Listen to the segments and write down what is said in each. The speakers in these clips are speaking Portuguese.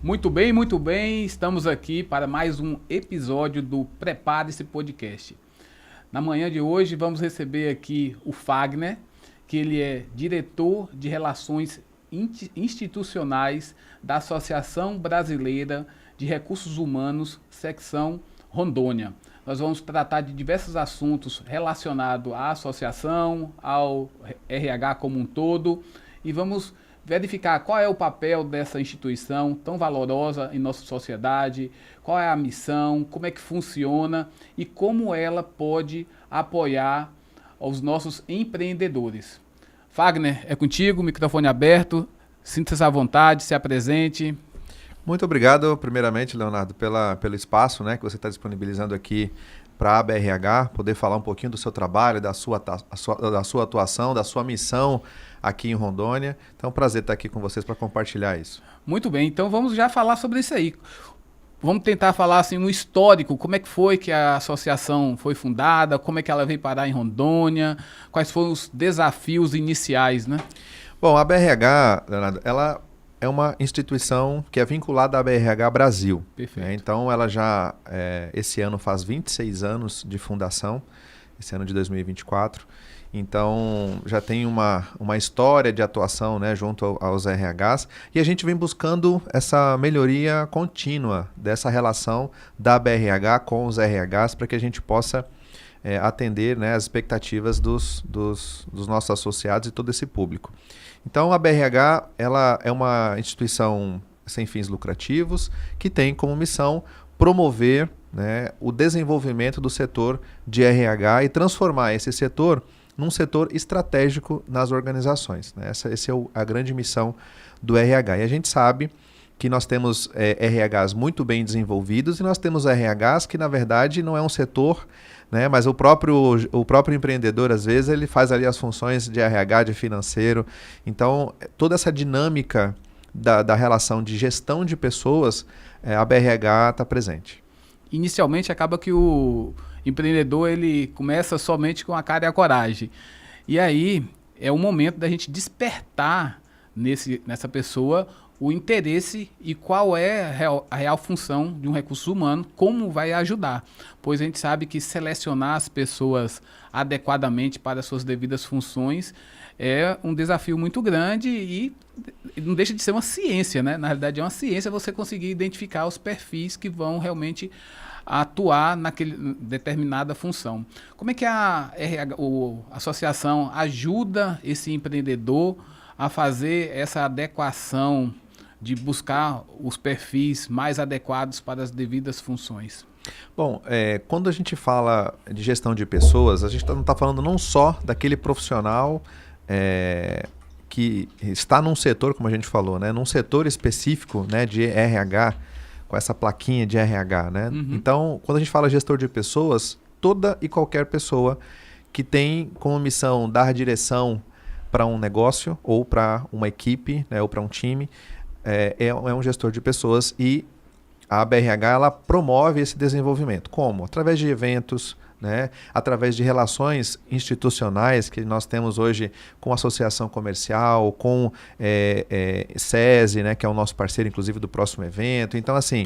Muito bem. Estamos aqui para mais um episódio do Prepare-se Podcast. Na manhã de hoje vamos receber aqui o Fagner, que ele é diretor de Relações Institucionais da Associação Brasileira de Recursos Humanos, secção Rondônia. Nós vamos tratar de diversos assuntos relacionados à associação, ao RH como um todo, e vamos verificar qual é o papel dessa instituição tão valorosa em nossa sociedade, qual é a missão, como é que funciona e como ela pode apoiar os nossos empreendedores. Fagner, é contigo, microfone aberto, sinta-se à vontade, se apresente. Muito obrigado, primeiramente, Leonardo, pelo espaço, né, que você está disponibilizando aqui para a ABRH, poder falar um pouquinho do seu trabalho, da sua atuação, da sua missão aqui em Rondônia. Então, é um prazer estar aqui com vocês para compartilhar isso. Muito bem, então vamos já falar sobre isso aí. Vamos tentar falar assim no histórico, como é que foi que a associação foi fundada, como é que ela veio parar em Rondônia, quais foram os desafios iniciais, né? Bom, a ABRH, Leonardo, ela é uma instituição que é vinculada à ABRH Brasil. Perfeito. Né? Então, ela já, esse ano, faz 26 anos de fundação, esse ano de 2024. Então, já tem uma história de atuação, né, junto aos RHs. E a gente vem buscando essa melhoria contínua dessa relação da ABRH com os RHs para que a gente possa atender, né, as expectativas dos nossos associados e todo esse público. Então, a BRH ela é uma instituição sem fins lucrativos que tem como missão promover, né, o desenvolvimento do setor de RH e transformar esse setor num setor estratégico nas organizações. Né? Essa é a grande missão do RH. E a gente sabe que nós temos RHs muito bem desenvolvidos e nós temos RHs que, na verdade, não é um setor, né, mas o próprio empreendedor, às vezes, ele faz ali as funções de RH, de financeiro. Então, toda essa dinâmica da relação de gestão de pessoas, a BRH está presente. Inicialmente, acaba que o empreendedor ele começa somente com a cara e a coragem. E aí, é o momento da gente despertar nessa pessoa o interesse e qual é a real função de um recurso humano, como vai ajudar. Pois a gente sabe que selecionar as pessoas adequadamente para suas devidas funções é um desafio muito grande e não deixa de ser uma ciência, né? Na realidade é uma ciência você conseguir identificar os perfis que vão realmente atuar naquela determinada função. Como é que a associação ajuda esse empreendedor a fazer essa adequação de buscar os perfis mais adequados para as devidas funções? Bom, quando a gente fala de gestão de pessoas, a gente não está falando não só daquele profissional que está num setor, como a gente falou, né, num setor específico, né, de RH, com essa plaquinha de RH. Né? Uhum. Então, quando a gente fala gestor de pessoas, toda e qualquer pessoa que tem como missão dar direção para um negócio ou para uma equipe, né, ou para um time, é um gestor de pessoas e a BRH ela promove esse desenvolvimento. Como? Através de eventos, né, através de relações institucionais que nós temos hoje com a associação comercial, com SESI, né, que é o nosso parceiro, inclusive, do próximo evento. Então, assim,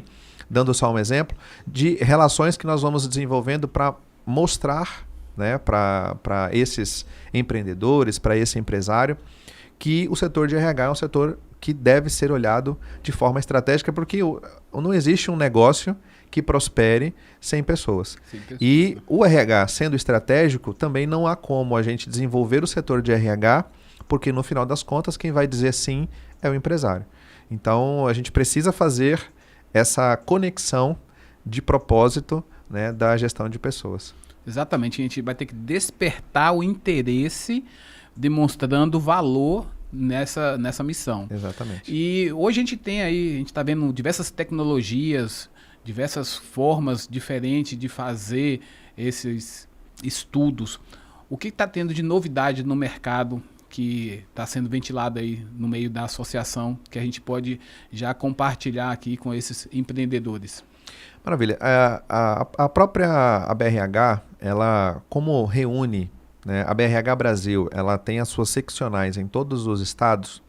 dando só um exemplo, de relações que nós vamos desenvolvendo para mostrar, né, para esses empreendedores, para esse empresário, que o setor de RH é um setor que deve ser olhado de forma estratégica, porque não existe um negócio que prospere sem pessoas. E o RH, sendo estratégico, também não há como a gente desenvolver o setor de RH, porque no final das contas, quem vai dizer sim é o empresário. Então, a gente precisa fazer essa conexão de propósito, né, da gestão de pessoas. Exatamente, a gente vai ter que despertar o interesse, demonstrando valor nessa missão. Exatamente. E hoje a gente tem aí, a gente está vendo diversas tecnologias, diversas formas diferentes de fazer esses estudos. O que está tendo de novidade no mercado que está sendo ventilado aí no meio da associação, que a gente pode já compartilhar aqui com esses empreendedores? Maravilha. A própria BRH, ela como reúne, né, a BRH Brasil, ela tem as suas seccionais em todos os estados.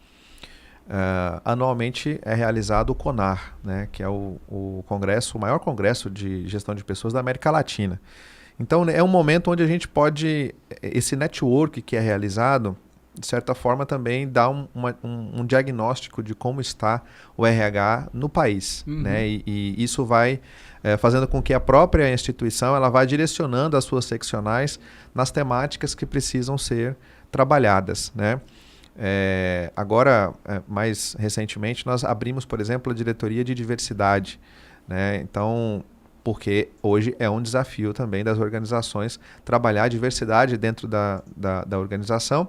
anualmente é realizado o CONAR, né, que é o congresso, o maior congresso de gestão de pessoas da América Latina. Então, é um momento onde a gente pode, esse network que é realizado, de certa forma também dá um diagnóstico de como está o RH no país. Né? E isso vai fazendo com que a própria instituição ela vá direcionando as suas seccionais nas temáticas que precisam ser trabalhadas. Né? Agora, mais recentemente, nós abrimos, por exemplo, a diretoria de diversidade. Né? Então, porque hoje é um desafio também das organizações trabalhar a diversidade dentro da organização.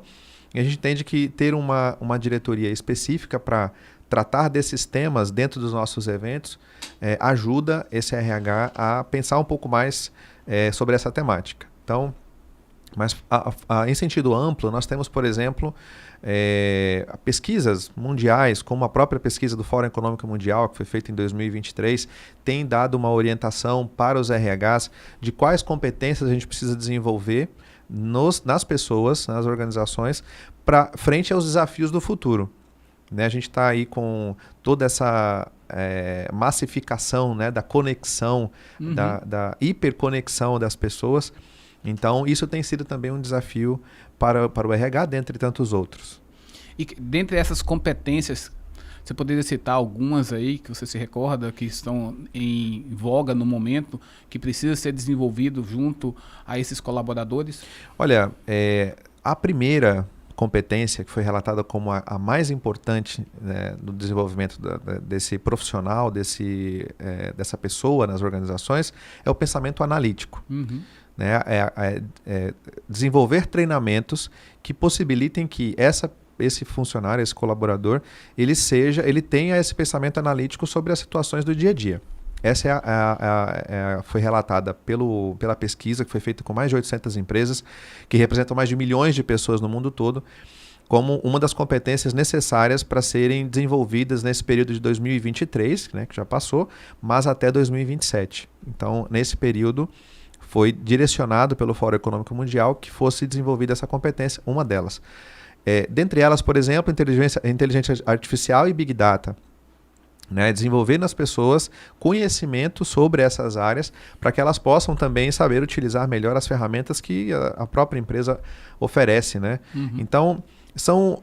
E a gente entende que ter uma diretoria específica para tratar desses temas dentro dos nossos eventos ajuda esse RH a pensar um pouco mais sobre essa temática. Então, mas em sentido amplo, nós temos, por exemplo, pesquisas mundiais, como a própria pesquisa do Fórum Econômico Mundial, que foi feita em 2023, tem dado uma orientação para os RHs de quais competências a gente precisa desenvolver nas pessoas, nas organizações, frente aos desafios do futuro. Né? A gente está aí com toda essa massificação, né, da conexão, da hiperconexão das pessoas. Então, isso tem sido também um desafio para o RH, dentre tantos outros. E dentre essas competências, você poderia citar algumas aí que você se recorda, que estão em voga no momento, que precisa ser desenvolvido junto a esses colaboradores? Olha, a primeira competência que foi relatada como a mais importante, né, no desenvolvimento desse profissional, dessa pessoa nas organizações, é o pensamento analítico. Né? Desenvolver treinamentos que possibilitem que esse funcionário, esse colaborador, ele tenha esse pensamento analítico sobre as situações do dia a dia. Essa foi relatada pela pesquisa que foi feita com mais de 800 empresas, que representam mais de milhões de pessoas no mundo todo, como uma das competências necessárias para serem desenvolvidas nesse período de 2023, né, que já passou, mas até 2027. Então, nesse período, foi direcionado pelo Fórum Econômico Mundial que fosse desenvolvida essa competência, uma delas. Dentre elas, por exemplo, inteligência artificial e Big Data. Né? Desenvolver nas pessoas conhecimento sobre essas áreas para que elas possam também saber utilizar melhor as ferramentas que a própria empresa oferece. Né? Então, são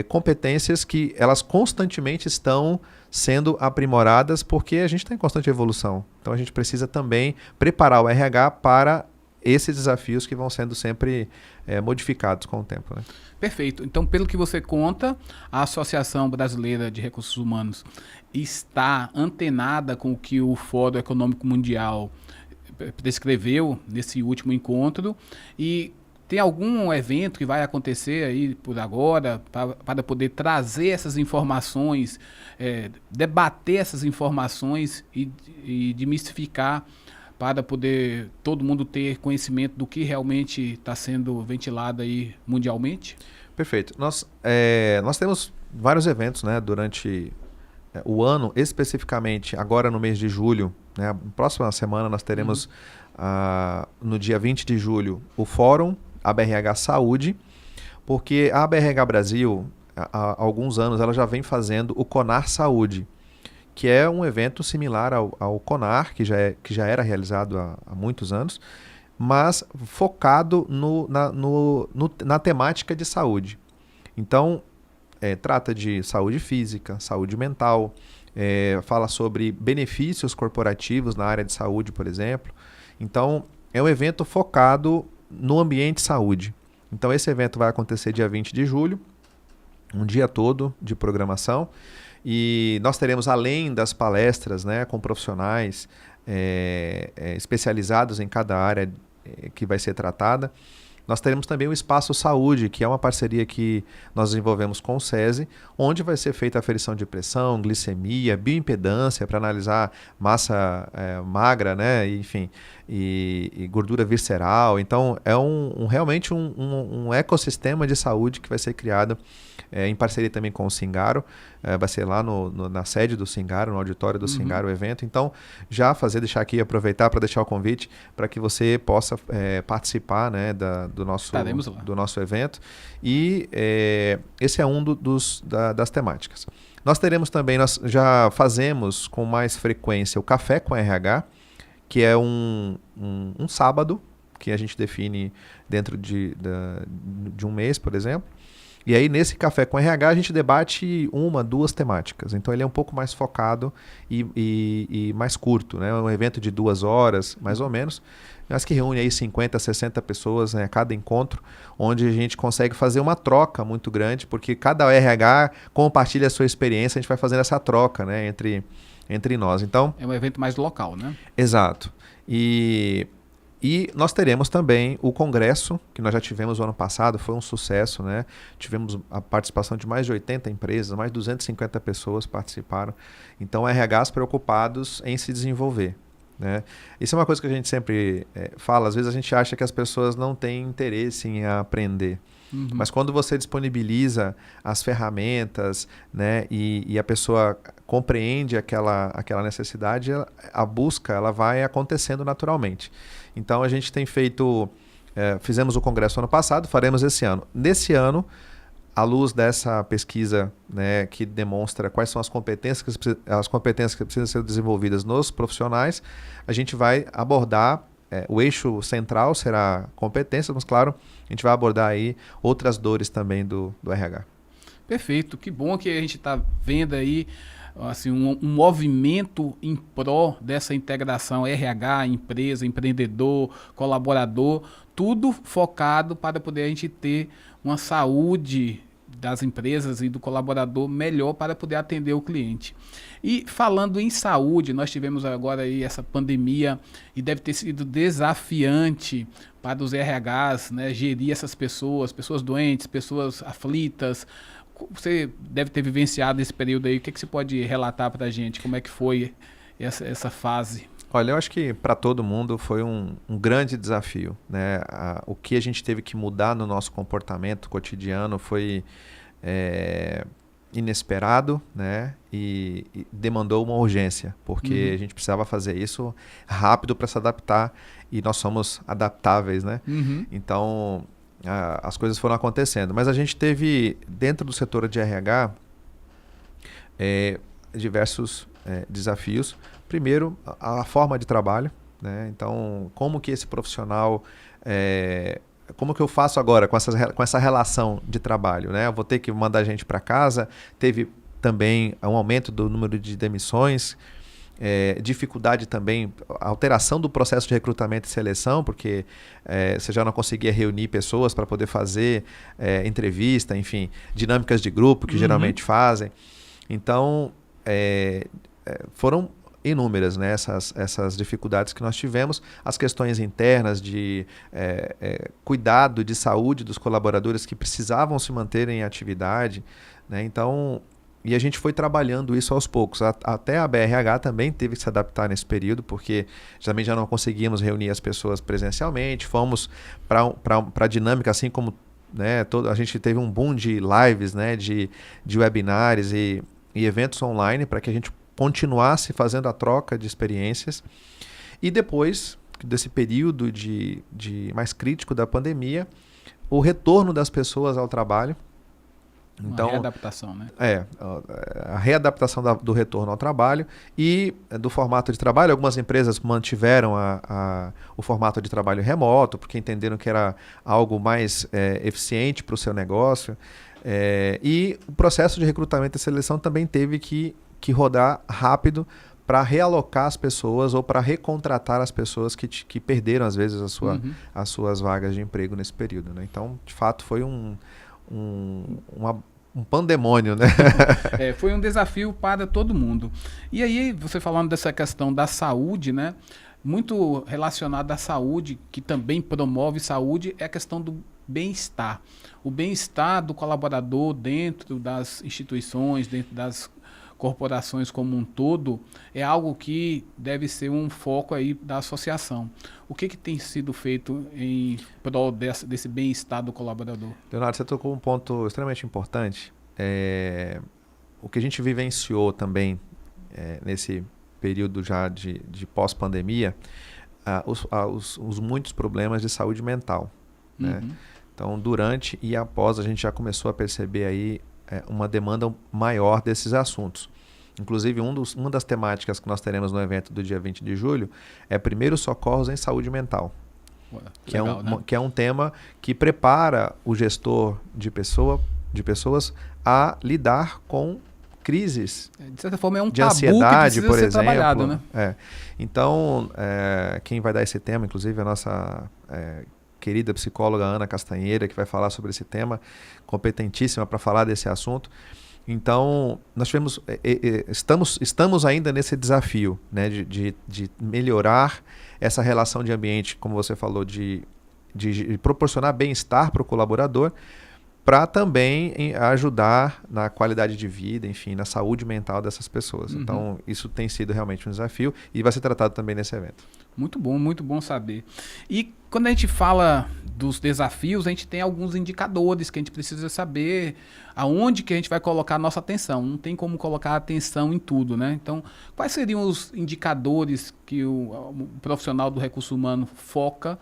competências que elas constantemente estão sendo aprimoradas porque a gente está em constante evolução. Então, a gente precisa também preparar o RH para esses desafios que vão sendo sempre modificados com o tempo. Né? Perfeito. Então, pelo que você conta, a Associação Brasileira de Recursos Humanos está antenada com o que o Fórum Econômico Mundial descreveu nesse último encontro. E tem algum evento que vai acontecer aí por agora para poder trazer essas informações, debater essas informações e demistificar, para poder todo mundo ter conhecimento do que realmente está sendo ventilado aí mundialmente? Perfeito. Nós temos vários eventos, né, durante o ano, especificamente agora no mês de julho. Né, na próxima semana nós teremos, no dia 20 de julho, o Fórum ABRH Saúde, porque a ABRH Brasil, há alguns anos, ela já vem fazendo o CONAR Saúde, que é um evento similar ao CONAR, que já era realizado há muitos anos, mas focado na temática de saúde. Então, trata de saúde física, saúde mental, fala sobre benefícios corporativos na área de saúde, por exemplo. Então, é um evento focado no ambiente saúde. Então, esse evento vai acontecer dia 20 de julho, um dia todo de programação. E nós teremos, além das palestras, né, com profissionais especializados em cada área que vai ser tratada, nós teremos também o Espaço Saúde, que é uma parceria que nós desenvolvemos com o SESI, onde vai ser feita a aferição de pressão, glicemia, bioimpedância para analisar massa magra, né, enfim, e gordura visceral. Então, é realmente um ecossistema de saúde que vai ser criado em parceria também com o Singaro. Vai ser lá na sede do Singaro, no auditório do Singaro, o evento. Então, deixar aqui, aproveitar para deixar o convite para que você possa participar, né, do nosso evento. E esse é um das temáticas. Nós já fazemos com mais frequência o Café com RH, que é um sábado, que a gente define dentro de um mês, por exemplo. E aí, nesse Café com RH, a gente debate 2 temáticas. Então, ele é um pouco mais focado e mais curto, né? É um evento de 2 horas, mais ou menos, mas que reúne aí 50, 60 pessoas, né, a cada encontro, onde a gente consegue fazer uma troca muito grande, porque cada RH compartilha a sua experiência, a gente vai fazendo essa troca, né, entre nós. Então, é um evento mais local, né? Exato. E nós teremos também o congresso, que nós já tivemos o ano passado, foi um sucesso, né? Tivemos a participação de mais de 80 empresas, mais de 250 pessoas participaram. Então, RHs preocupados em se desenvolver, né? Isso é uma coisa que a gente sempre fala, às vezes a gente acha que as pessoas não têm interesse em aprender. Mas quando você disponibiliza as ferramentas, né, e a pessoa compreende aquela necessidade, a busca ela vai acontecendo naturalmente. Então a gente tem fizemos o congresso ano passado, faremos esse ano. Nesse ano, à luz dessa pesquisa, né, que demonstra quais são as competências que precisam ser desenvolvidas nos profissionais, a gente vai abordar, o eixo central será competências, mas claro, a gente vai abordar aí outras dores também do RH. Perfeito, que bom que a gente está vendo aí assim, um movimento em prol dessa integração RH, empresa, empreendedor, colaborador, tudo focado para poder a gente ter uma saúde das empresas e do colaborador melhor para poder atender o cliente. E falando em saúde, nós tivemos agora aí essa pandemia e deve ter sido desafiante para os RHs, né, gerir essas pessoas doentes, pessoas aflitas. Você deve ter vivenciado esse período aí. O que você pode relatar para a gente? Como é que foi essa fase? Olha, eu acho que para todo mundo foi um grande desafio, né? O que a gente teve que mudar no nosso comportamento cotidiano foi inesperado, né? E demandou uma urgência, porque a gente precisava fazer isso rápido para se adaptar, e nós somos adaptáveis, né? Então, as coisas foram acontecendo. Mas a gente teve, dentro do setor de RH, diversos desafios. Primeiro, a forma de trabalho, né? Então, como que esse profissional... como que eu faço agora com essa relação de trabalho, né? Eu vou ter que mandar gente para casa. Teve também um aumento do número de demissões, dificuldade também, alteração do processo de recrutamento e seleção, porque você já não conseguia reunir pessoas para poder fazer entrevista, enfim, dinâmicas de grupo que geralmente fazem. Então, foram inúmeras, né, essas dificuldades que nós tivemos, as questões internas de cuidado de saúde dos colaboradores que precisavam se manter em atividade, né? Então, e a gente foi trabalhando isso aos poucos. Até a BRH também teve que se adaptar nesse período, porque também já não conseguíamos reunir as pessoas presencialmente, fomos para a dinâmica, assim como, né, a gente teve um boom de lives, né, de webinars e eventos online para que a gente continuasse fazendo a troca de experiências. E depois desse período de mais crítico da pandemia, o retorno das pessoas ao trabalho. Então, readaptação, né? A readaptação do retorno ao trabalho e do formato de trabalho. Algumas empresas mantiveram o formato de trabalho remoto, porque entenderam que era algo mais eficiente para o seu negócio. E o processo de recrutamento e seleção também teve que rodar rápido para realocar as pessoas ou para recontratar as pessoas que perderam, às vezes, as suas vagas de emprego nesse período, né? Então, de fato, foi um pandemônio, né? Foi um desafio para todo mundo. E aí, você falando dessa questão da saúde, né? Muito relacionado à saúde, que também promove saúde, é a questão do bem-estar. O bem-estar do colaborador dentro das instituições, dentro das corporações como um todo, é algo que deve ser um foco aí da associação. O que tem sido feito em prol desse bem-estar do colaborador? Leonardo, você tocou um ponto extremamente importante. O que a gente vivenciou também nesse período já de pós-pandemia, os muitos problemas de saúde mental. Né? Então, durante e após, a gente já começou a perceber aí uma demanda maior desses assuntos. Inclusive, uma das temáticas que nós teremos no evento do dia 20 de julho é primeiros socorros em saúde mental. Que, legal, que é um tema que prepara o gestor de pessoas a lidar com crises. De certa forma, é um de tabu ansiedade, que por ser exemplo. Trabalhado, né? Então, quem vai dar esse tema, inclusive, é a nossa querida psicóloga Ana Castanheira, que vai falar sobre esse tema, competentíssima para falar desse assunto. Então, nós estamos ainda nesse desafio, né, de melhorar essa relação de ambiente, como você falou, de proporcionar bem-estar para o colaborador, para também ajudar na qualidade de vida, enfim, na saúde mental dessas pessoas. Então, isso tem sido realmente um desafio e vai ser tratado também nesse evento. Muito bom saber. E quando a gente fala dos desafios, a gente tem alguns indicadores que a gente precisa saber aonde que a gente vai colocar a nossa atenção. Não tem como colocar atenção em tudo, né? Então, quais seriam os indicadores que o profissional do recurso humano foca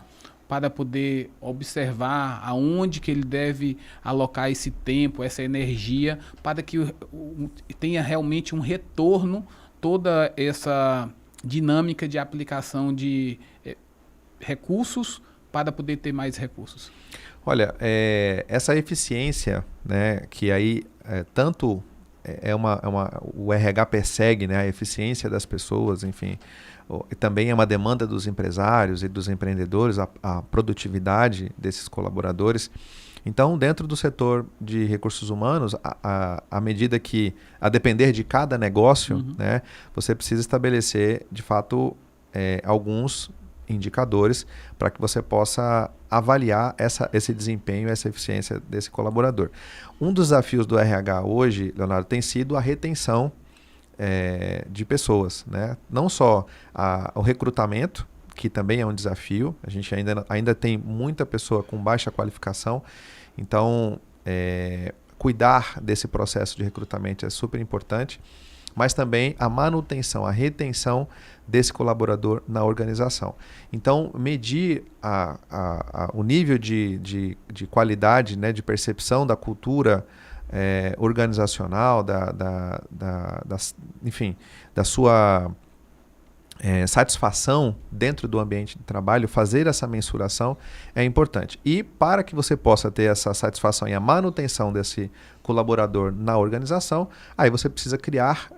para poder observar aonde que ele deve alocar esse tempo, essa energia, para que tenha realmente um retorno, toda essa dinâmica de aplicação de recursos para poder ter mais recursos? Olha, essa eficiência, né, que aí tanto o RH persegue, né, a eficiência das pessoas, enfim, e também é uma demanda dos empresários e dos empreendedores, a produtividade desses colaboradores. Então, dentro do setor de recursos humanos, à medida que, a depender de cada negócio, né, você precisa estabelecer, de fato, alguns indicadores para que você possa avaliar esse desempenho, essa eficiência desse colaborador. Um dos desafios do RH hoje, Leonardo, tem sido a retenção de pessoas, né? Não só o recrutamento, que também é um desafio, a gente ainda tem muita pessoa com baixa qualificação, então cuidar desse processo de recrutamento é super importante, mas também a manutenção, a retenção desse colaborador na organização. Então, medir o nível de qualidade, né, de percepção da cultura organizacional, enfim, da sua satisfação dentro do ambiente de trabalho, fazer essa mensuração é importante. E para que você possa ter essa satisfação e a manutenção desse colaborador na organização, aí você precisa criar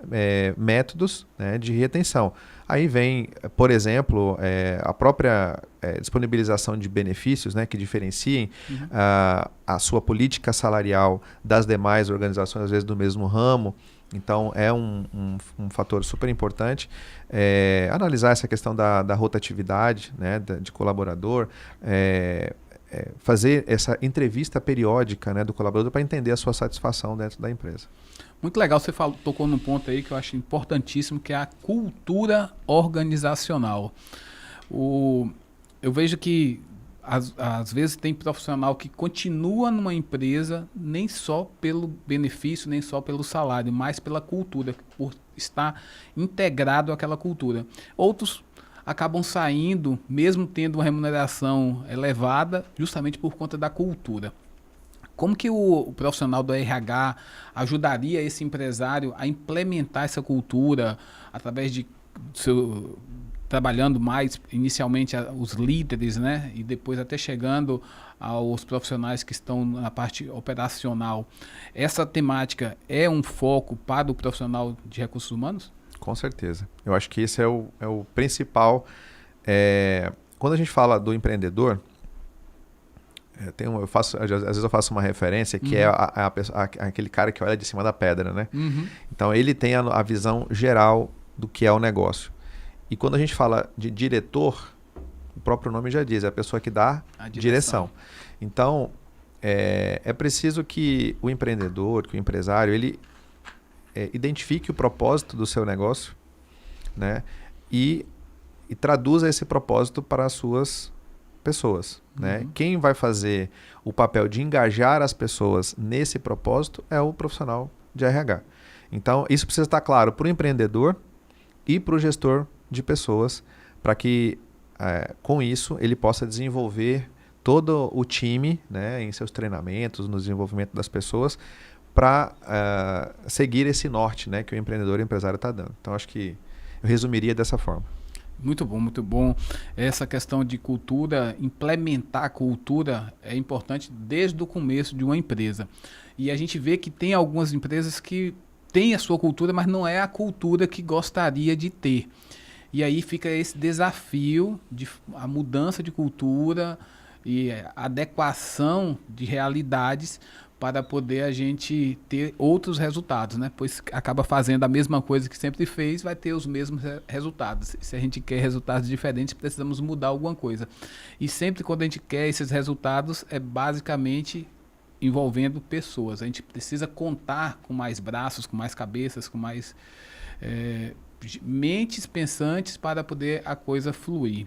métodos, né, de retenção. Aí vem, por exemplo, a própria disponibilização de benefícios, né, que diferenciem a sua política salarial das demais organizações, às vezes do mesmo ramo. Então, é um fator super importante. Analisar essa questão da rotatividade, né, de colaborador, fazer essa entrevista periódica, né, do colaborador para entender a sua satisfação dentro da empresa. Muito legal, você tocou num ponto aí que eu acho importantíssimo, que é a cultura organizacional. Eu vejo que às vezes tem profissional que continua numa empresa nem só pelo benefício, nem só pelo salário, mas pela cultura, por estar integrado àquela cultura. Outros acabam saindo, mesmo tendo uma remuneração elevada, justamente por conta da cultura. Como que o profissional do RH ajudaria esse empresário a implementar essa cultura através de trabalhando mais inicialmente os líderes, né, e depois até chegando aos profissionais que estão na parte operacional? Essa temática é um foco para o profissional de recursos humanos? Com certeza. Eu acho que esse é o principal. Quando a gente fala do empreendedor, às vezes eu faço uma referência que é aquele cara que olha de cima da pedra, né? Então ele tem a visão geral do que é o negócio. E quando a gente fala de diretor, o próprio nome já diz, é a pessoa que dá a direção. Então, é preciso que o empreendedor, que o empresário, ele identifique o propósito do seu negócio, né? E traduza esse propósito para as suas pessoas, né? Quem vai fazer o papel de engajar as pessoas nesse propósito é o profissional de RH. Então, isso precisa estar claro para o empreendedor e para o gestor de pessoas, para que com isso ele possa desenvolver todo o time, né, em seus treinamentos, no desenvolvimento das pessoas, para seguir esse norte, né, que o empreendedor e o empresário está dando. Então, acho que eu resumiria dessa forma. Muito bom, muito bom. Essa questão de cultura, implementar a cultura é importante desde o começo de uma empresa. E a gente vê que tem algumas empresas que têm a sua cultura, mas não é a cultura que gostaria de ter. E aí fica esse desafio de a mudança de cultura e a adequação de realidades para poder a gente ter outros resultados, né? Pois acaba fazendo a mesma coisa que sempre fez, vai ter os mesmos resultados. Se a gente quer resultados diferentes, precisamos mudar alguma coisa. E sempre quando a gente quer esses resultados, é basicamente envolvendo pessoas. A gente precisa contar com mais braços, com mais cabeças, com mais mentes pensantes para poder a coisa fluir.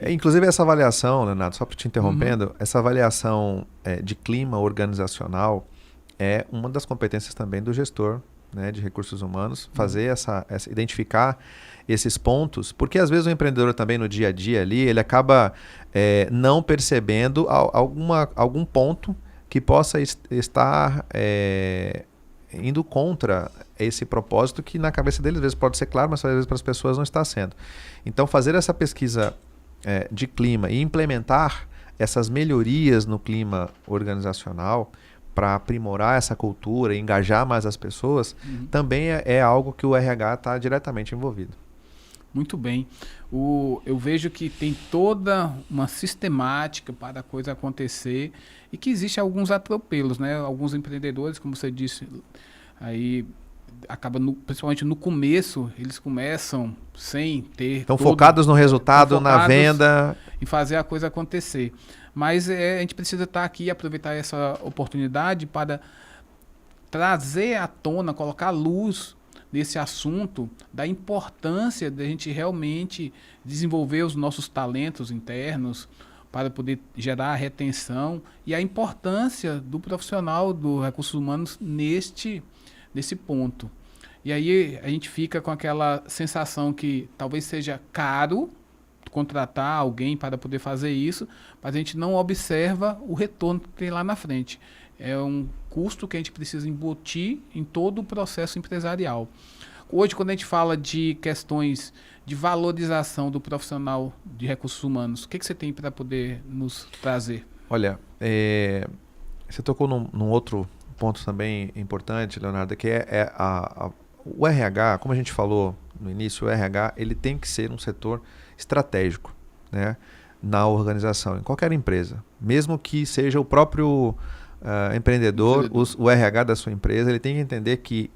Inclusive essa avaliação, Leonardo, só para te interrompendo, essa avaliação de clima organizacional é uma das competências também do gestor, né, de recursos humanos, fazer identificar esses pontos, porque às vezes o empreendedor também no dia a dia ali, ele acaba não percebendo algum ponto que possa estar indo contra esse propósito que na cabeça dele às vezes pode ser claro, mas às vezes para as pessoas não está sendo. Então fazer essa pesquisa de clima e implementar essas melhorias no clima organizacional para aprimorar essa cultura e engajar mais as pessoas, também é algo que o RH está diretamente envolvido. Muito bem. Eu vejo que tem toda uma sistemática para a coisa acontecer e que existe alguns atropelos, né? Alguns empreendedores, como você disse, aí acaba principalmente no começo, eles começam sem ter... Estão focados no resultado, na venda. Em fazer a coisa acontecer. Mas a gente precisa estar aqui e aproveitar essa oportunidade para trazer à tona, colocar luz nesse assunto da importância de a gente realmente desenvolver os nossos talentos internos para poder gerar retenção e a importância do profissional do recursos humanos nesse ponto. E aí a gente fica com aquela sensação que talvez seja caro contratar alguém para poder fazer isso, mas a gente não observa o retorno que tem lá na frente. É um custo que a gente precisa embutir em todo o processo empresarial. Hoje, quando a gente fala de questões de valorização do profissional de recursos humanos, o que você tem para poder nos trazer? Olha, você tocou num outro ponto também importante, Leonardo, que o RH, como a gente falou no início, o RH ele tem que ser um setor estratégico, né, na organização, em qualquer empresa. Mesmo que seja o próprio empreendedor, o RH da sua empresa, ele tem que entender que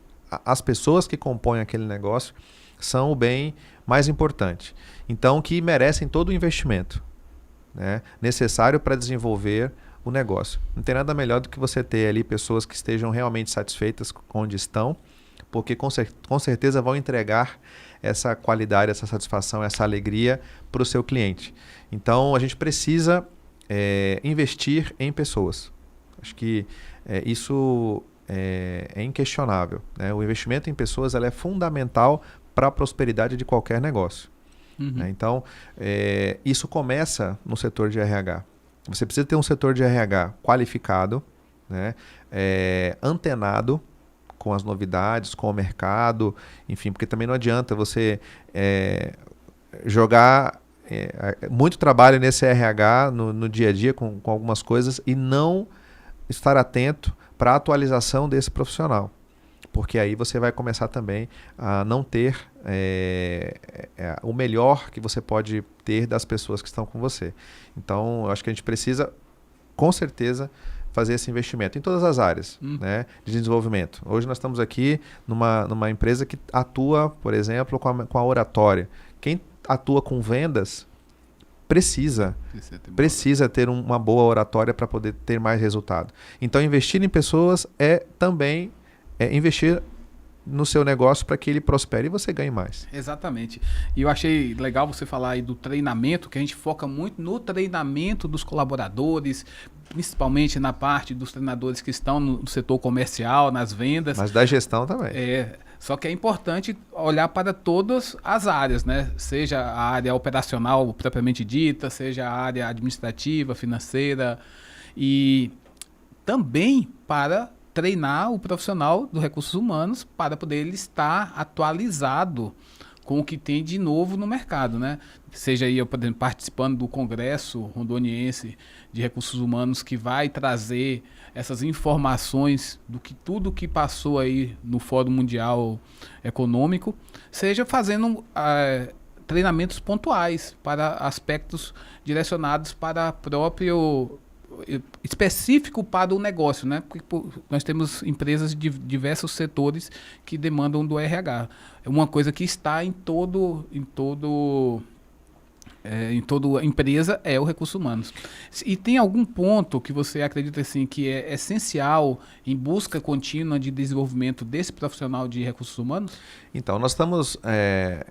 as pessoas que compõem aquele negócio são o bem mais importante. Então, que merecem todo o investimento, né, necessário para desenvolver o negócio. Não tem nada melhor do que você ter ali pessoas que estejam realmente satisfeitas onde estão, porque com certeza vão entregar essa qualidade, essa satisfação, essa alegria para o seu cliente. Então, a gente precisa investir em pessoas. Acho que isso é inquestionável, né? O investimento em pessoas ela é fundamental para a prosperidade de qualquer negócio. Né? Então, isso começa no setor de RH. Você precisa ter um setor de RH qualificado, né? Antenado com as novidades, com o mercado, enfim, porque também não adianta você jogar muito trabalho nesse RH no dia a dia com algumas coisas e não estar atento para a atualização desse profissional. Porque aí você vai começar também a não ter o melhor que você pode ter das pessoas que estão com você. Então, eu acho que a gente precisa, com certeza, fazer esse investimento em todas as áreas, né, de desenvolvimento. Hoje nós estamos aqui numa empresa que atua, por exemplo, com a oratória. Quem atua com vendas precisa ter uma boa oratória para poder ter mais resultado. Então, investir em pessoas é também investir no seu negócio para que ele prospere e você ganhe mais. Exatamente. E eu achei legal você falar aí do treinamento, que a gente foca muito no treinamento dos colaboradores, principalmente na parte dos treinadores que estão no setor comercial, nas vendas. Mas da gestão também. Só que é importante olhar para todas as áreas, né? Seja a área operacional propriamente dita, seja a área administrativa, financeira, e também para treinar o profissional dos recursos humanos para poder ele estar atualizado com o que tem de novo no mercado, né? Seja aí, por exemplo, participando do Congresso Rondoniense de Recursos Humanos, que vai trazer essas informações do que tudo que passou aí no Fórum Mundial Econômico, seja fazendo treinamentos pontuais para aspectos direcionados para próprio específico para o negócio, né? Porque nós temos empresas de diversos setores que demandam do RH. É uma coisa que está em toda empresa é o recurso humanos. E tem algum ponto que você acredita assim que é essencial em busca contínua de desenvolvimento desse profissional de recursos humanos? Então, nós estamos,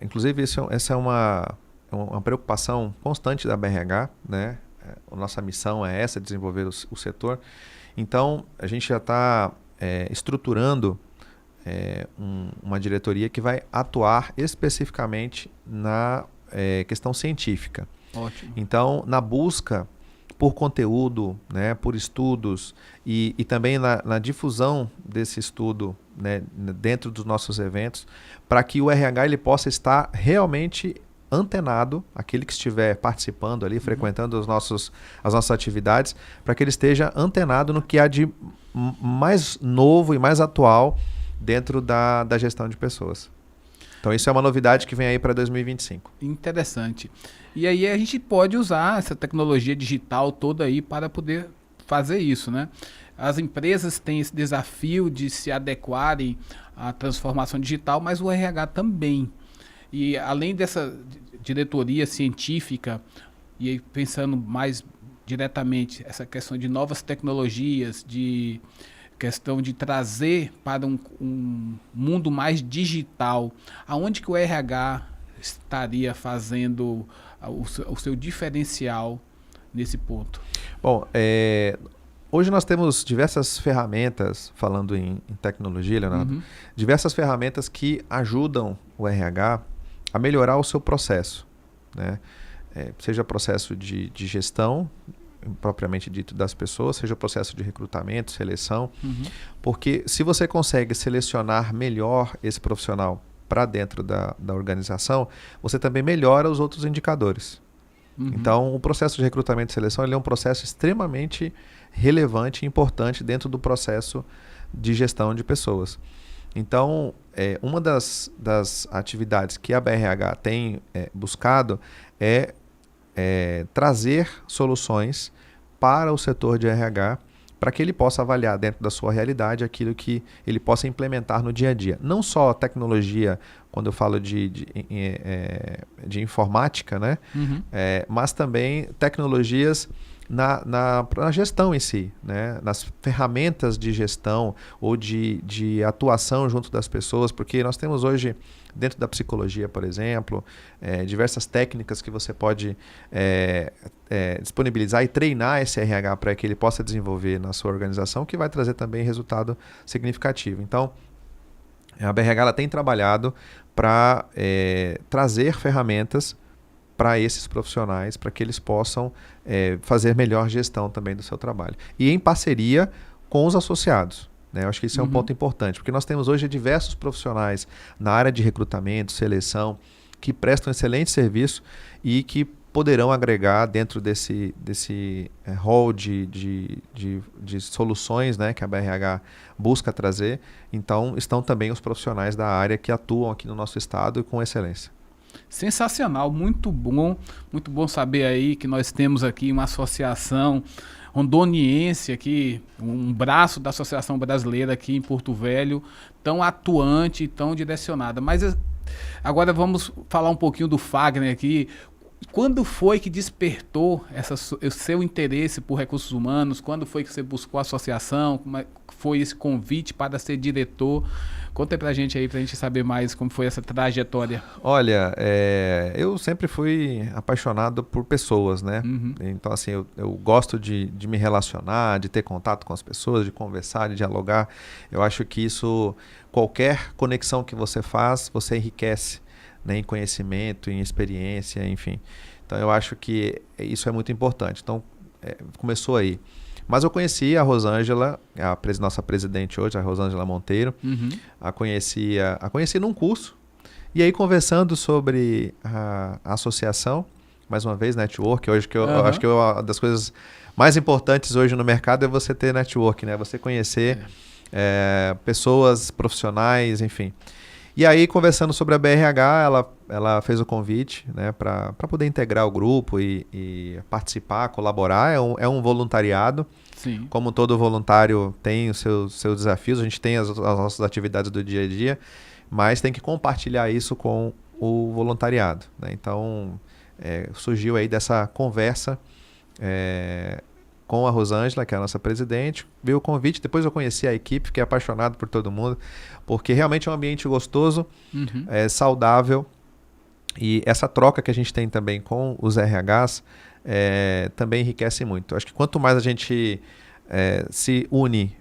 inclusive essa é uma preocupação constante da BRH, né? A nossa missão é essa, desenvolver o setor. Então, a gente já está estruturando uma diretoria que vai atuar especificamente na questão científica. Ótimo. Então, na busca por conteúdo, né, por estudos e também na difusão desse estudo, né, dentro dos nossos eventos, para que o RH ele possa estar realmente antenado, aquele que estiver participando ali, frequentando as nossas atividades, para que ele esteja antenado no que há de mais novo e mais atual dentro da gestão de pessoas. Então isso é uma novidade que vem aí para 2025. Interessante. E aí a gente pode usar essa tecnologia digital toda aí para poder fazer isso, né? As empresas têm esse desafio de se adequarem à transformação digital, mas o RH também. E além dessa diretoria científica, e aí pensando mais diretamente essa questão de novas tecnologias, de questão de trazer para um mundo mais digital, aonde que o RH estaria fazendo o seu diferencial nesse ponto? Bom, hoje nós temos diversas ferramentas, falando em tecnologia, Leonardo, diversas ferramentas que ajudam o RH a melhorar o seu processo, né? Seja processo de gestão, propriamente dito, das pessoas, seja processo de recrutamento, seleção, porque se você consegue selecionar melhor esse profissional para dentro da organização, você também melhora os outros indicadores. Então, o processo de recrutamento e seleção ele é um processo extremamente relevante e importante dentro do processo de gestão de pessoas. Então, uma das atividades que a BRH tem buscado é trazer soluções para o setor de RH para que ele possa avaliar dentro da sua realidade aquilo que ele possa implementar no dia a dia. Não só tecnologia, quando eu falo de informática, né? Mas também tecnologias na gestão em si, né? Nas ferramentas de gestão ou de atuação junto das pessoas, porque nós temos hoje, dentro da psicologia, por exemplo, diversas técnicas que você pode disponibilizar e treinar esse RH para que ele possa desenvolver na sua organização, que vai trazer também resultado significativo. Então, a BRH ela tem trabalhado para trazer ferramentas para esses profissionais, para que eles possam fazer melhor gestão também do seu trabalho. E em parceria com os associados. Né? Eu acho que isso é um ponto importante, porque nós temos hoje diversos profissionais na área de recrutamento, seleção, que prestam excelente serviço e que poderão agregar dentro desse hall de soluções, né, que a BRH busca trazer. Então, estão também os profissionais da área que atuam aqui no nosso estado com excelência. Sensacional, muito bom saber aí que nós temos aqui uma associação rondoniense aqui, um braço da Associação Brasileira aqui em Porto Velho, tão atuante e tão direcionada. Mas agora vamos falar um pouquinho do Fagner aqui. Quando foi que despertou o seu interesse por recursos humanos? Quando foi que você buscou a associação? Como foi esse convite para ser diretor? Conta pra gente aí, pra gente saber mais como foi essa trajetória. Olha, eu sempre fui apaixonado por pessoas, né? Uhum. Então, assim, eu gosto de me relacionar, de ter contato com as pessoas, de conversar, de dialogar. Eu acho que isso, qualquer conexão que você faz, você enriquece, né, em conhecimento, em experiência, enfim. Então eu acho que isso é muito importante. Então começou aí. Mas eu conheci a Rosângela, nossa presidente hoje, a Rosângela Monteiro. Uhum. A conheci num curso. E aí conversando sobre a associação, mais uma vez, network, hoje que eu acho que uma das coisas mais importantes hoje no mercado é você ter network, né? Você conhecer pessoas profissionais, enfim. E aí, conversando sobre a BRH, ela fez o convite, né, para poder integrar o grupo e participar, colaborar. É um voluntariado. Sim. Como todo voluntário tem os seus desafios, a gente tem as nossas atividades do dia a dia, mas tem que compartilhar isso com o voluntariado, né? Então, surgiu aí dessa conversa com a Rosângela, que é a nossa presidente, veio o convite, depois eu conheci a equipe, fiquei apaixonado por todo mundo, porque realmente é um ambiente gostoso, Uhum. saudável, e essa troca que a gente tem também com os RHs também enriquece muito. Acho que quanto mais a gente se une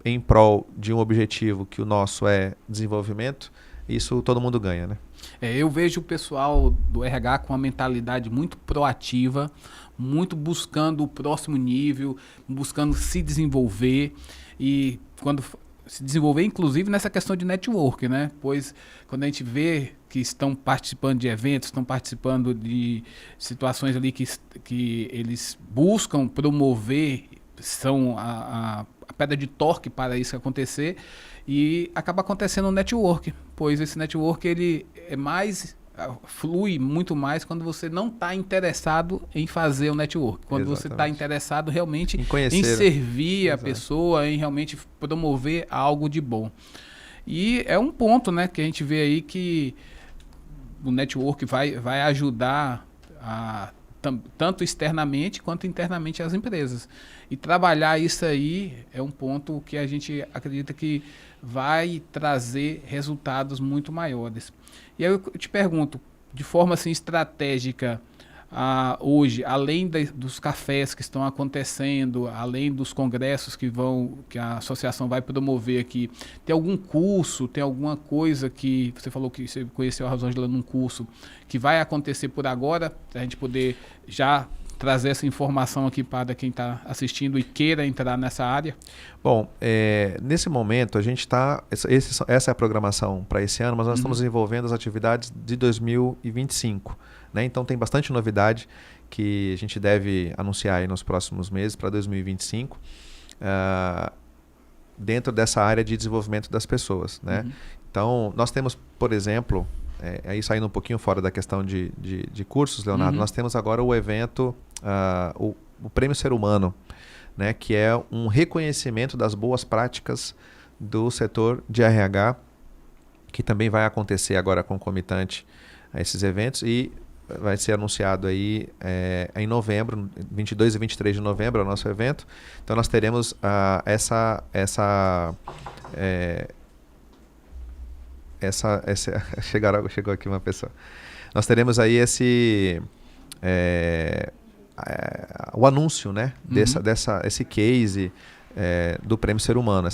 em prol de um objetivo que o nosso é desenvolvimento, isso todo mundo ganha, né? Eu vejo o pessoal do RH com uma mentalidade muito proativa, muito buscando o próximo nível, buscando se desenvolver e quando se desenvolver, inclusive nessa questão de network, né? Pois quando a gente vê que estão participando de eventos, estão participando de situações ali que eles buscam promover, são a pedra de toque para isso acontecer, e acaba acontecendo um network, pois esse network ele flui muito mais quando você não está interessado em fazer o network. Quando você está interessado realmente em servir a pessoa, em realmente promover algo de bom. E é um ponto, né, que a gente vê aí que o network vai ajudar tanto externamente quanto internamente as empresas. E trabalhar isso aí é um ponto que a gente acredita que vai trazer resultados muito maiores. E aí eu te pergunto, de forma assim estratégica, hoje, além dos cafés que estão acontecendo, além dos congressos que a associação vai promover aqui, tem algum curso, tem alguma coisa que você falou que você conheceu a Rosângela num curso que vai acontecer por agora, para a gente poder já trazer essa informação aqui para quem está assistindo e queira entrar nessa área? Bom, nesse momento a gente está... Essa é a programação para esse ano, mas nós estamos desenvolvendo as atividades de 2025. Né? Então tem bastante novidade que a gente deve anunciar aí nos próximos meses para 2025, dentro dessa área de desenvolvimento das pessoas. Né? Então nós temos, por exemplo... aí saindo um pouquinho fora da questão de cursos, Leonardo, nós temos agora o evento, o Prêmio Ser Humano, né, que é um reconhecimento das boas práticas do setor de RH, que também vai acontecer agora concomitante a esses eventos e vai ser anunciado aí em novembro, 22 e 23 de novembro é o nosso evento. Então nós teremos chegou aqui uma pessoa. Nós teremos aí o anúncio, né, esse case do Prêmio Ser Humano.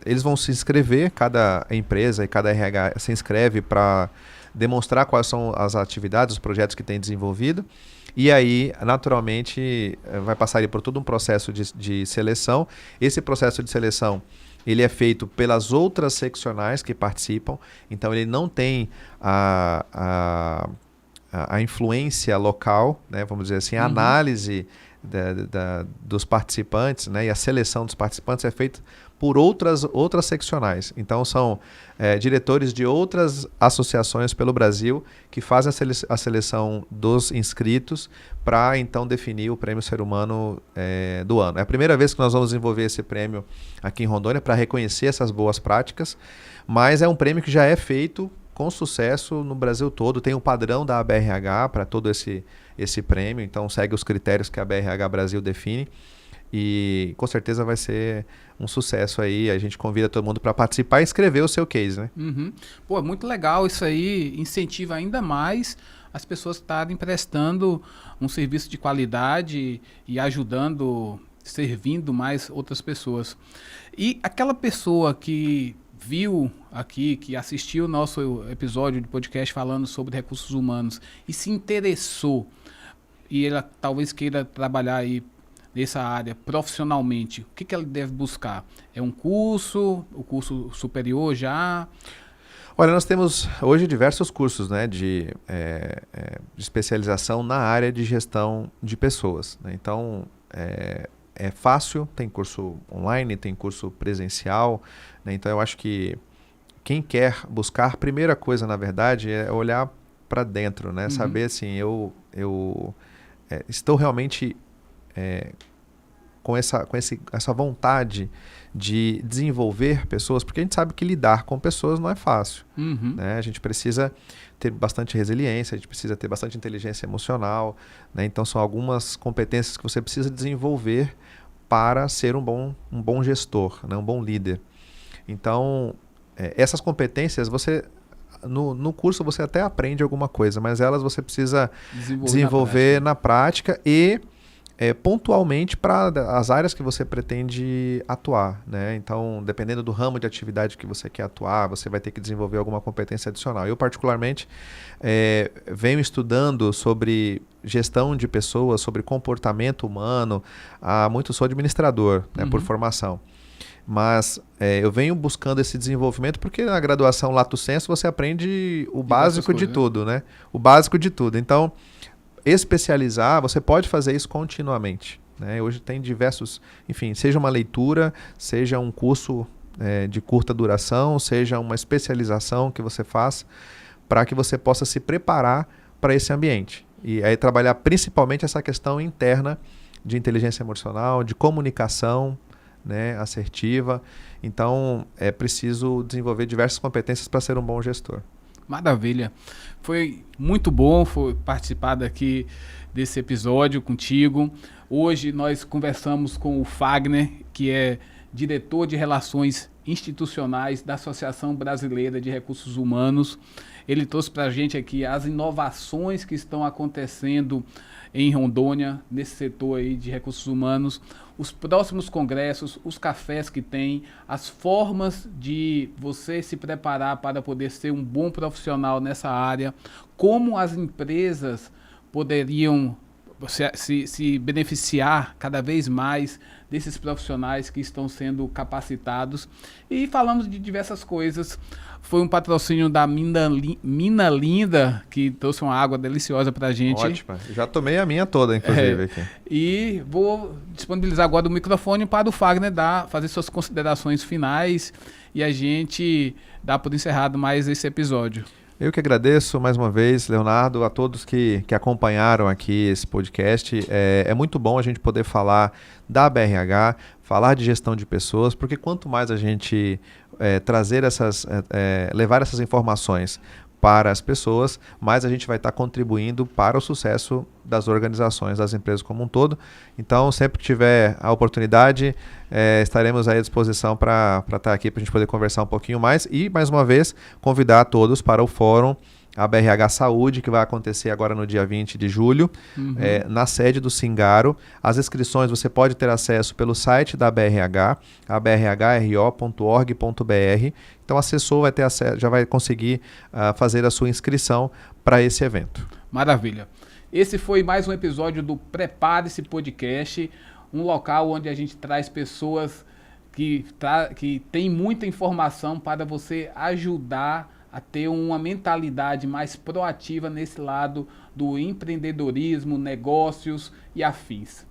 Eles vão se inscrever, cada empresa e cada RH se inscreve para demonstrar quais são as atividades, os projetos que tem desenvolvido. E aí, naturalmente, vai passar por todo um processo de seleção. Esse processo de seleção ele é feito pelas outras seccionais que participam, então ele não tem a influência local, né, vamos dizer assim, a análise dos participantes, né, e a seleção dos participantes é feita por outras seccionais. Então são diretores de outras associações pelo Brasil que fazem a seleção dos inscritos para então definir o Prêmio Ser Humano do ano. É a primeira vez que nós vamos desenvolver esse prêmio aqui em Rondônia para reconhecer essas boas práticas, mas é um prêmio que já é feito com sucesso no Brasil todo. Tem o padrão da ABRH para todo esse prêmio, então segue os critérios que a ABRH Brasil define. E com certeza vai ser um sucesso aí. A gente convida todo mundo para participar e escrever o seu case, né? Uhum. Pô, muito legal isso aí, incentiva ainda mais as pessoas que estarem prestando um serviço de qualidade e ajudando, servindo mais outras pessoas. E aquela pessoa que viu aqui, que assistiu o nosso episódio de podcast falando sobre recursos humanos e se interessou, e ela talvez queira trabalhar aí nessa área profissionalmente, o que ela deve buscar? É um curso, o curso superior já? Olha, nós temos hoje diversos cursos, né, de especialização na área de gestão de pessoas, né? Então, é fácil, tem curso online, tem curso presencial, né? Então eu acho que quem quer buscar, primeira coisa, na verdade, é olhar para dentro, né? Saber assim, eu estou realmente com essa vontade de desenvolver pessoas, porque a gente sabe que lidar com pessoas não é fácil, né? A gente precisa ter bastante resiliência, a gente precisa ter bastante inteligência emocional, né? Então são algumas competências que você precisa desenvolver para ser um bom gestor, né? Um bom líder. Então, essas competências você no curso você até aprende alguma coisa, mas elas você precisa desenvolver na prática e pontualmente para as áreas que você pretende atuar, né? Então, dependendo do ramo de atividade que você quer atuar, você vai ter que desenvolver alguma competência adicional. Eu, particularmente, venho estudando sobre gestão de pessoas, sobre comportamento humano. Há muito sou administrador, né, por formação. Mas eu venho buscando esse desenvolvimento porque na graduação Lato Sensu você aprende o básico de tudo, né? O básico de tudo. Então, especializar, você pode fazer isso continuamente, né? Hoje tem diversos, enfim, seja uma leitura, seja um curso de curta duração, seja uma especialização que você faz para que você possa se preparar para esse ambiente. E aí trabalhar principalmente essa questão interna de inteligência emocional, de comunicação, né, assertiva. Então, é preciso desenvolver diversas competências para ser um bom gestor. Maravilha. Foi muito bom participar daqui desse episódio contigo. Hoje nós conversamos com o Fagner, que é diretor de Relações Institucionais da Associação Brasileira de Recursos Humanos. Ele trouxe para a gente aqui as inovações que estão acontecendo em Rondônia, nesse setor aí de recursos humanos, os próximos congressos, os cafés que tem, as formas de você se preparar para poder ser um bom profissional nessa área, como as empresas poderiam se beneficiar cada vez mais desses profissionais que estão sendo capacitados. E falamos de diversas coisas. Foi um patrocínio da Mina Linda, que trouxe uma água deliciosa pra gente. Ótima. Já tomei a minha toda, inclusive. Aqui. E vou disponibilizar agora o microfone para o Fagner fazer suas considerações finais e a gente dá por encerrado mais esse episódio. Eu que agradeço mais uma vez, Leonardo, a todos que acompanharam aqui esse podcast. É muito bom a gente poder falar da BRH, falar de gestão de pessoas, porque quanto mais a gente levar essas informações para as pessoas, mais a gente vai estar contribuindo para o sucesso das organizações, das empresas como um todo. Então, sempre que tiver a oportunidade, estaremos aí à disposição para estar aqui, para a gente poder conversar um pouquinho mais. E, mais uma vez, convidar a todos para o Fórum ABRH Saúde, que vai acontecer agora no dia 20 de julho, na sede do Singaro. As inscrições você pode ter acesso pelo site da ABRH, abrhro.org.br. Então, o assessor vai ter acesso, já vai conseguir fazer a sua inscrição para esse evento. Maravilha. Esse foi mais um episódio do Prepare-se Podcast, um local onde a gente traz pessoas que têm muita informação para você ajudar a ter uma mentalidade mais proativa nesse lado do empreendedorismo, negócios e afins.